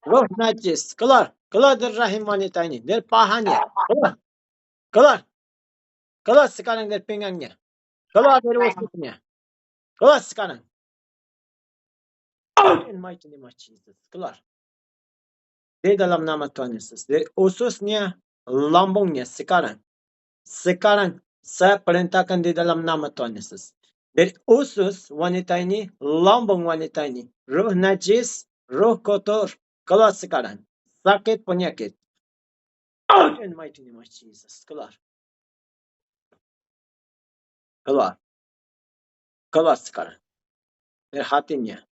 Roh najis. Keluar. Keluar dari rahim wanita ini. Dari pahanya. Keluar. Keluar. Keluar sekarang dari pinggangnya. Keluar dari ususnya. Keluar sekarang. Out in mighty name of Jesus. Keluar. Di dalam nama Tuhan Yesus. Dari ususnya, lambungnya sekarang. Sekarang saya perintahkan di dalam nama Tuhan Yesus. Dari usus wanita ini, lambung wanita ini. Roh najis, roh kotor. Keluar sekarang. Sakit penyakit. Out in mighty name of Jesus. Keluar. Keluar. Keluar sekarang. Dari hatinya.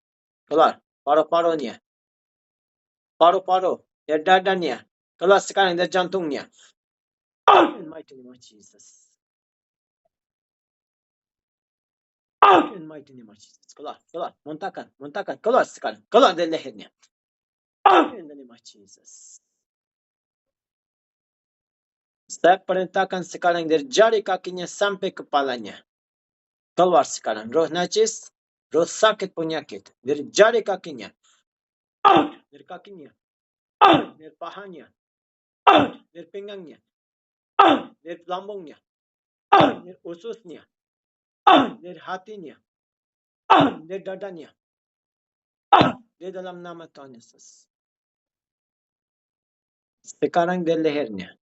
Keluar. Paru-parunya. Paru-paru. Dari dadanya. Keluar sekarang dari jantungnya. Out in mighty name of Jesus. Out in mighty name of Jesus. Keluar. Keluar. Muntahkan. Muntahkan. Keluar sekarang. Keluar dari lehernya. Out in the name of Jesus. Saya perintahkan sekarang dari jari kakinya sampai kepalanya. Keluar sekarang. Roh najis. Roh sakit penyakit. Dari jari kakinya. Out. Dari kakinya. Out. Dari pahanya. Out. Dari pinggangnya. Out. Dari lambungnya. Out. Dari ususnya. Out. Dari hatinya. Out. Dari dadanya. Out. Di dalam nama Tuhan Yesus. Sekarang dari lehernya.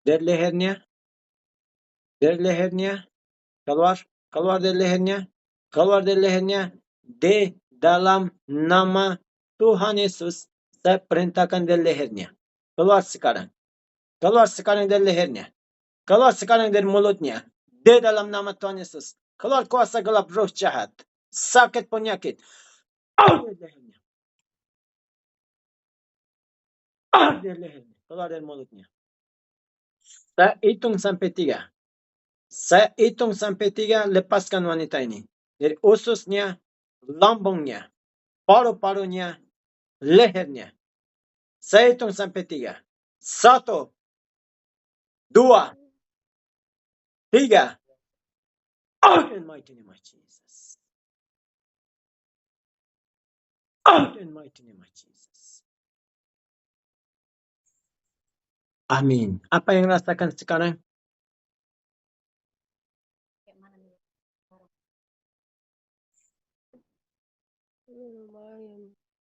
Dari lehernya. Dari lehernya. Keluar. Keluar dari lehernya. Keluar dari lehernya. Di dalam nama Tuhan Yesus. Saya perintahkan dari lehernya. Keluar sekarang. Keluar sekarang dari lehernya. Keluar sekarang dari mulutnya. Di dalam nama Tuhan Yesus. Keluar kuasa gelap roh jahat. Sakit penyakit. Out dari lehernya. Out dari lehernya. Keluar dari mulutnya. Saya hitung sampai 3. Saya hitung sampai 3. Lepaskan wanita ini. Dari ususnya, lambungnya, paru-parunya, lehernya. Saya hitung sampai 3. 1, 2, 3. Out in mighty name of Jesus. Out in mighty name of Jesus. Amin. Apa yang rasakan sekarang?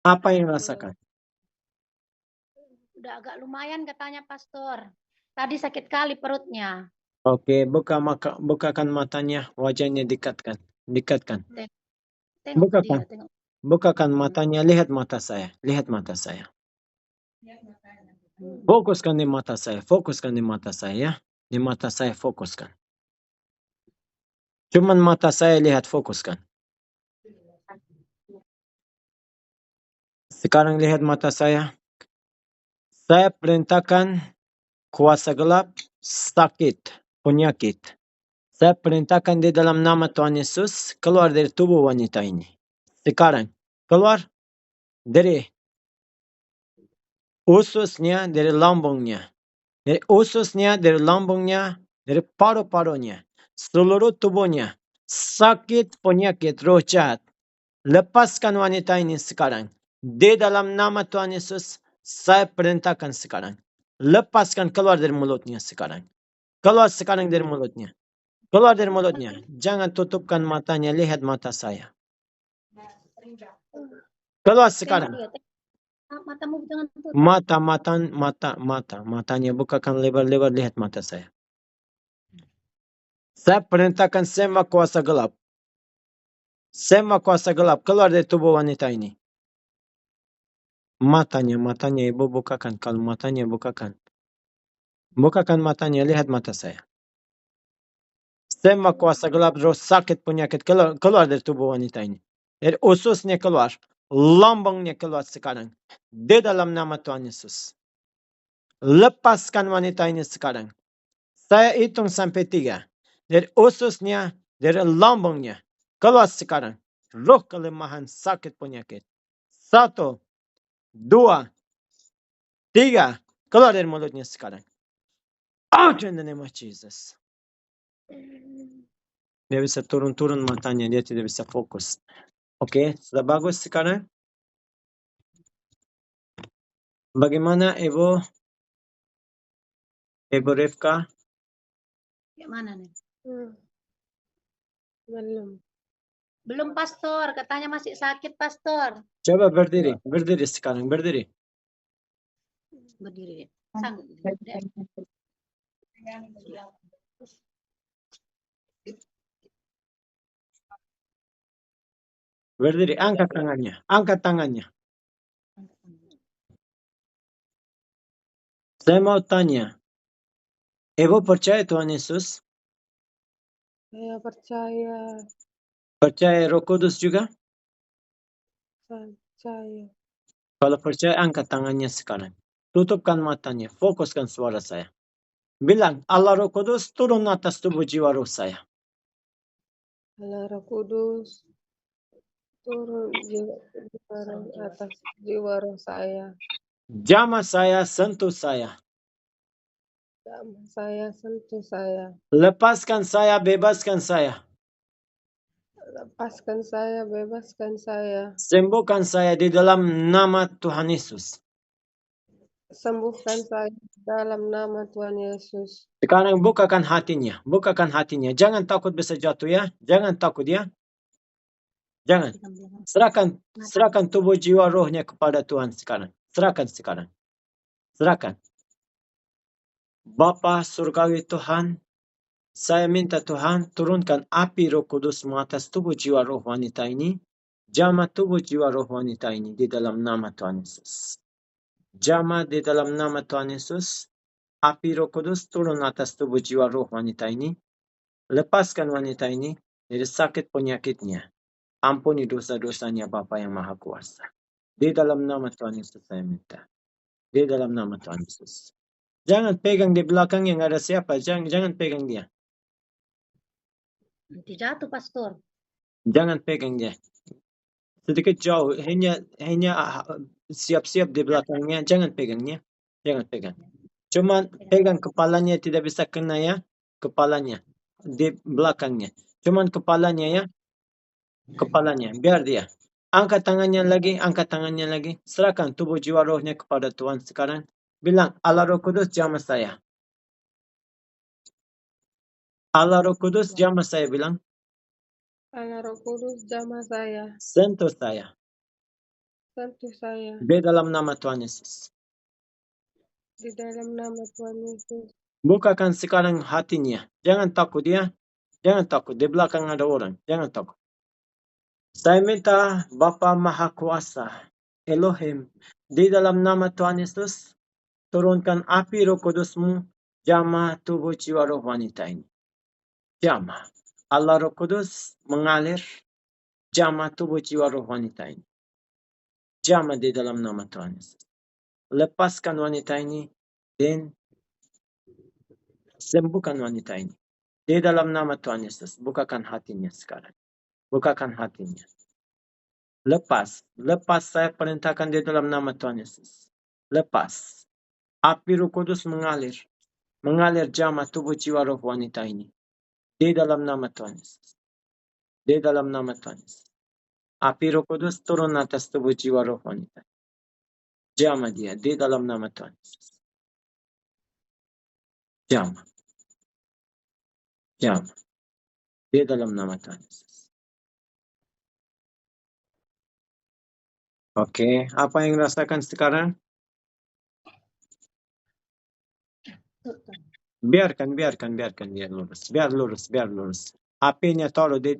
Apa yang rasakan? Udah agak lumayan katanya pastor. Tadi sakit kali perutnya. Oke, bukakan matanya, wajahnya dekatkan. Dekatkan. Tengok Bukakan. dia, tengok. Bukakan matanya, lihat mata saya. Lihat mata saya. Fokuskan di mata saya. Fokuskan di mata saya ya. Di mata saya fokuskan. Cuman mata saya lihat, fokuskan. Sekarang lihat mata saya. Saya perintahkan kuasa gelap, sakit, penyakit. Saya perintahkan di dalam nama Tuhan Yesus keluar dari tubuh wanita ini. Sekarang keluar dari ususnya, dari lambungnya. Dari ususnya, dari lambungnya, dari paru-parunya. Seluruh tubuhnya. Sakit, penyakit, roh jahat. Lepaskan wanita ini sekarang. Di dalam nama Tuhan Yesus, saya perintahkan sekarang. Lepaskan, keluar dari mulutnya sekarang. Keluar sekarang dari mulutnya. Keluar dari mulutnya. Jangan tutupkan matanya, lihat mata saya. Keluar sekarang. Matamu jangan tutup. Matanya bukakan lebar-lebar, lihat mata saya. Saya perintahkan semua kuasa gelap. Semua kuasa gelap keluar dari tubuh wanita ini. Matanya ibu bukakan. Kalau matanya bukakan. Bukakan matanya, lihat mata saya. Semua kuasa gelap, roh sakit, penyakit keluar dari tubuh wanita ini. Dari ususnya keluar. Lambungnya keluar sekarang. Di dalam nama Tuhan Yesus. Lepaskan wanita ini sekarang. Saya hitung sampai 3. Dari ususnya, dari lambungnya. Keluar sekarang. Roh kelemahan, sakit, penyakit. 1, 2, 3. Keluar dari mulutnya sekarang. Out in the name of Jesus. Dia bisa turun-turun matanya. Dia tidak bisa fokus. Oke, sudah bagus sekarang? Bagaimana Ibu Rifka? Gimana nih? Belum. Belum, Pastor. Katanya masih sakit, Pastor. Coba berdiri. Berdiri sekarang. Berdiri. Berdiri. Sanggup. Dek. Berdiri. Angkat tangannya. Angkat tangannya. Saya mau tanya. Ibu percaya Tuhan Yesus? Saya percaya. Percaya Roh Kudus juga? Percaya. Kalau percaya, angkat tangannya sekarang. Tutupkan matanya. Fokuskan suara saya. Bilang, Allah Roh Kudus turun atas tubuh jiwa roh saya. Allah Roh Kudus turun atas jiwa roh saya. Jamah saya, sentuh saya. Jamah saya, sentuh saya. Lepaskan saya, bebaskan saya. Lepaskan saya, bebaskan saya. Sembuhkan saya di dalam nama Tuhan Yesus. Sembuhkan saya dalam nama Tuhan Yesus. Sekarang bukakan hatinya. Bukakan hatinya. Jangan takut bisa jatuh ya. Jangan takut ya. Jangan. Serahkan tubuh jiwa rohnya kepada Tuhan sekarang. Serahkan sekarang. Serahkan. Bapa surgawi Tuhan, saya minta Tuhan turunkan api Roh Kudus atas tubuh jiwa roh wanita ini. Jamah tubuh jiwa roh wanita ini di dalam nama Tuhan Yesus. Jamah di dalam nama Tuhan Yesus. Api Roh Kudus turun atas tubuh jiwa roh wanita ini. Lepaskan wanita ini dari sakit penyakitnya. Ampuni dosa-dosanya Bapa yang Maha Kuasa. Di dalam nama Tuhan Yesus saya minta. Di dalam nama Tuhan Yesus. Jangan pegang di belakang yang ada siapa. Jangan pegang dia. Nanti jatuh, Pastor. Jangan pegang dia. Sedikit jauh. Hanya siap-siap di belakangnya. Jangan pegangnya. Jangan pegang. Cuman pegang kepalanya, tidak bisa kena ya. Kepalanya. Di belakangnya. Cuman kepalanya ya. Kepalanya. Biar dia. Angkat tangannya lagi. Angkat tangannya lagi. Serahkan tubuh jiwa rohnya kepada Tuhan sekarang. Bilang, Allah Roh Kudus jamah saya. Allah Roh Kudus jamah saya. Bilang. Allah Roh Kudus jamah saya. Sentuh saya. Sentuh saya. Di dalam nama Tuhan Yesus. Di dalam nama Tuhan Yesus. Bukakan sekarang hatinya. Jangan takut ya. Jangan takut. Di belakang ada orang. Jangan takut. Saya minta Bapa Maha Kuasa, Elohim, di dalam nama Tuhan Yesus, turunkan api Roh Kudus-Mu, jamah tubuh jiwa roh wanita ini. Jamah. Allah Roh Kudus mengalir, jamah tubuh jiwa roh wanita ini. Jamah di dalam nama Tuhan Yesus. Lepaskan wanita ini dan sembuhkan wanita ini. Di dalam nama Tuhan Yesus, bukakan hatinya sekarang. Bukakan hatinya. Lepas saya perintahkan di dalam nama Tuhan Yesus. Lepas. Api Roh Kudus mengalir jamah tubuh jiwa roh wanita ini. Di dalam nama Tuhan Yesus. Di dalam nama Tuhan Yesus. Api Roh Kudus turun atas tubuh jiwa roh wanita. Jamah dia di dalam nama Tuhan Yesus. Jamah. Jamah. Di dalam nama Tuhan Yesus. Oke, apa yang rasakan sekarang? Biarkan dia lurus. Biar lurus. Apinya taruh di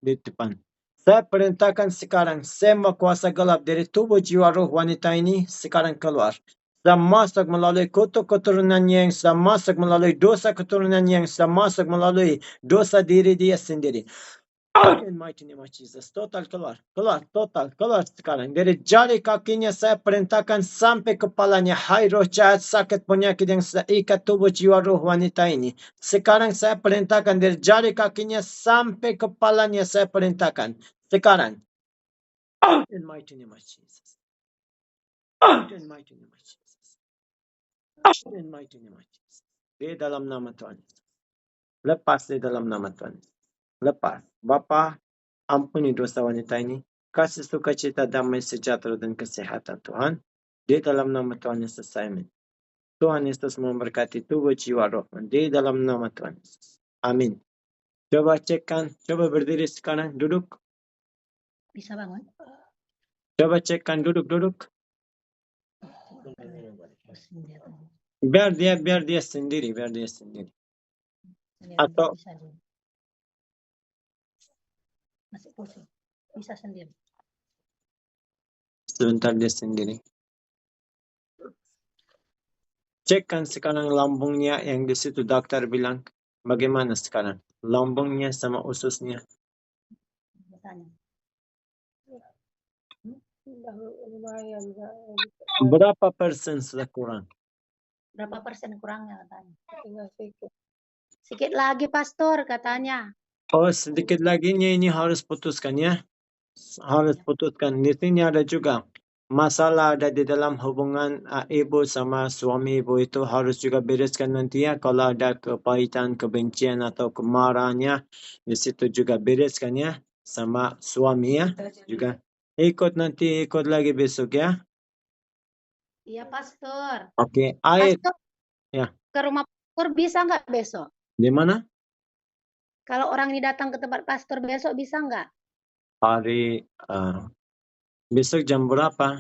depan. Saya perintahkan sekarang semua kuasa gelap dari tubuh jiwa roh wanita ini sekarang keluar. Sudah masuk melalui kutuk keturunannya yang sudah masuk melalui dosa keturunannya yang sudah masuk melalui dosa diri dia sendiri. In mighty name of Jesus. Total keluar sekarang. Dari jari kakinya saya perintahkan sampai kepalanya. Hai roh jahat sakit penyakit yang sudah ikat tubuh jiwa roh wanita ini. Sekarang saya perintahkan dari jari kakinya sampai kepalanya saya perintahkan. Sekarang. In mighty name of Jesus. In mighty name of Jesus. In mighty name of Jesus. Di dalam nama Tuhan. Lepas di dalam nama Tuhan. Lepas. Bapa, ampuni dosa wanita ini. Kasih sukacita, damai, sejahtera, dan kesehatan Tuhan. Di dalam nama Tuhan Yesus, amin. Tuhan Yesus memberkati tubuh, jiwa, roh. Di dalam nama Tuhan Yesus. Amin. Coba cekkan, coba berdiri sekarang, duduk. Bisa bangun? Coba cekkan, duduk. Pusing dia tuh. Biar dia sendiri. Sendiri Atau bisa dia. Masih pusing. Bisa sendiri. sebentar dia sendiri. Cekkan sekarang lambungnya yang di situ dokter bilang bagaimana sekarang lambungnya sama ususnya. Tanya. Lumayan, Kak. Berapa persen sudah kurang? Berapa persen kurangnya katanya? Tinggal sedikit. Sedikit lagi pastor katanya. Oh, sedikit lagi ini harus putuskan ya. Harus putuskan. Di sini ada juga masalah ada di dalam hubungan ibu sama suami ibu itu harus juga bereskan nanti ya. Kalau ada kepahitan, kebencian atau kemarahannya di situ juga bereskan ya sama suami ya juga. Ikut lagi besok ya. Iya pastor. Oke, Ait. Pastor. Ya. Ke rumah pastor bisa nggak besok? Di mana? Kalau orang ini datang ke tempat pastor besok bisa nggak? Hari besok jam berapa?